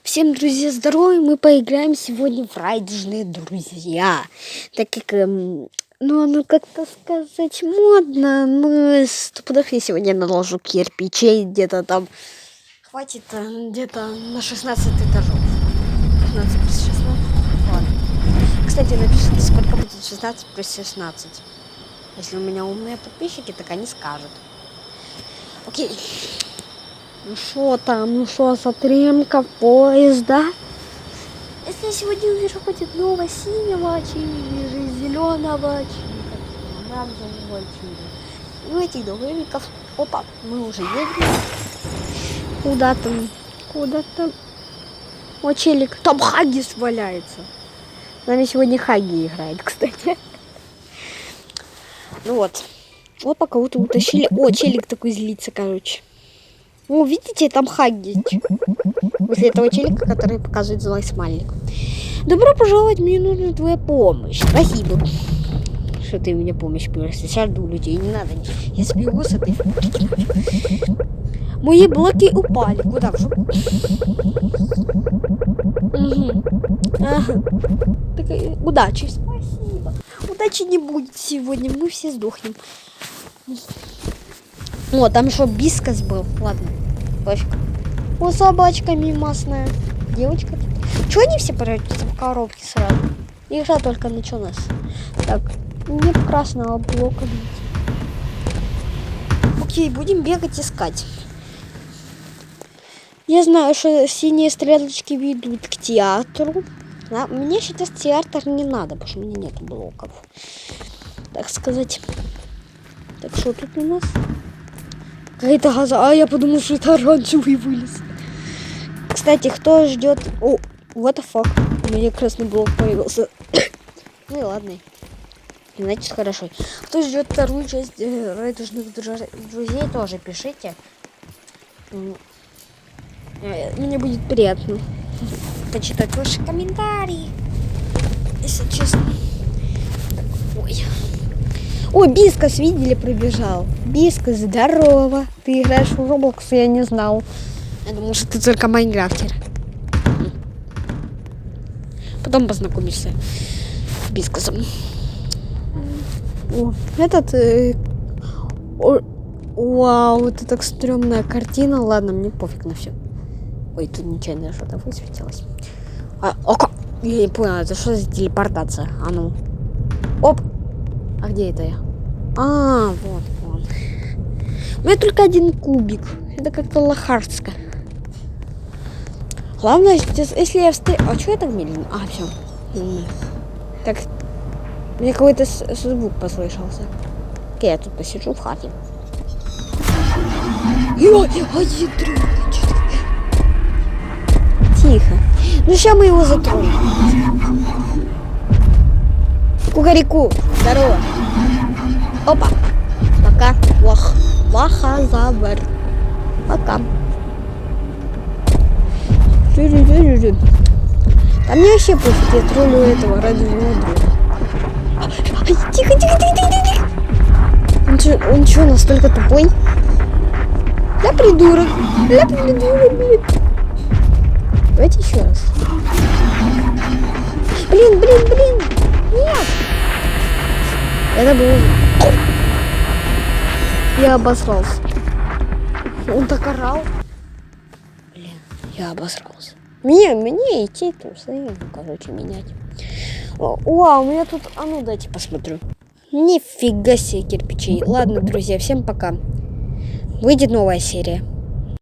Всем, друзья, здорово! Мы поиграем сегодня в Радужные друзья. Так как, оно как-то сказать модно, но стопудов я сегодня наложу кирпичей где-то там. Хватит где-то на 16 этажов. 16 плюс 16. Ладно. Кстати, напишите, сколько будет 16 плюс 16. Если у меня умные подписчики, так они скажут. Окей. Ну что там, затримка поезда? Если я сегодня увижу хоть одного синего или зеленого оранжевого ну этих договорников. Опа, мы уже едем. Куда там. О, челик, там Хаггис валяется. С нами сегодня Хагги играет, кстати. Ну вот. Вот пока кого-то утащили. О, челик такой злится, короче. О, видите, там Хаггис. После этого челика, который показывает злой смайлик. Добро пожаловать, мне нужна твоя помощь. Спасибо, что ты мне помощь просишь. Сейчас у людей не надо. Я сбегу с этой. Мои блоки упали. Куда? В жопу? Угу. Ага. Так, удачи. Спасибо. Удачи не будет сегодня. Мы все сдохнем. О, там еще бискас был. Ладно, пофиг. О, собачка мимасная. Девочка. Чего они все прячутся в коробке сразу? Игра только началась. Так, нет красного блока. Окей, будем бегать искать. Я знаю, что синие стрелочки ведут к театру. А мне сейчас театр не надо, потому что у меня нет блоков. Так сказать. Так, что тут у нас? Какая-то газа. А я подумал, что это оранжевый вылез. Кстати, кто ждет... О, what the fuck. У меня красный блок появился. Ну и ладно. Значит, хорошо. Кто ждет вторую часть Радужных друзей, тоже пишите. Мне будет приятно почитать ваши комментарии. Если честно. Ой. О, Бискас, видели, пробежал. Бискас, здорово. Ты играешь в Roblox, я не знал. Я думал, что ты только майнкрафтер. Потом познакомишься с Бискасом. О, этот... Вау, это так стрёмная картина. Ладно, мне пофиг на все. Ой, тут нечаянно что-то высветилось. Я не понял, это что за телепортация? А ну. Оп. А где это я? А, вот он. У меня только один кубик. Это как-то лохарско. Главное, если я встречу... А что я так медленно? А, все. Так, мне какой-то звук послышался. Окей, я тут посижу в хате. Тихо. Ну, сейчас мы его затронем. Кукареку. Здорово. Опа. Пока. Лохозавр. Пока. А мне вообще пофиг, я троллю этого радужного друга. Тихо. Он что, настолько тупой? Да придурок, блин. Давайте еще раз. Блин. Нет. Это было... Я обосрался. Он так орал. Блин, я обосрался. Мне идти трусы, короче, менять. Вау, у меня тут... А ну, дайте посмотрю. Нифига себе кирпичей. Ладно, друзья, всем пока. Выйдет новая серия.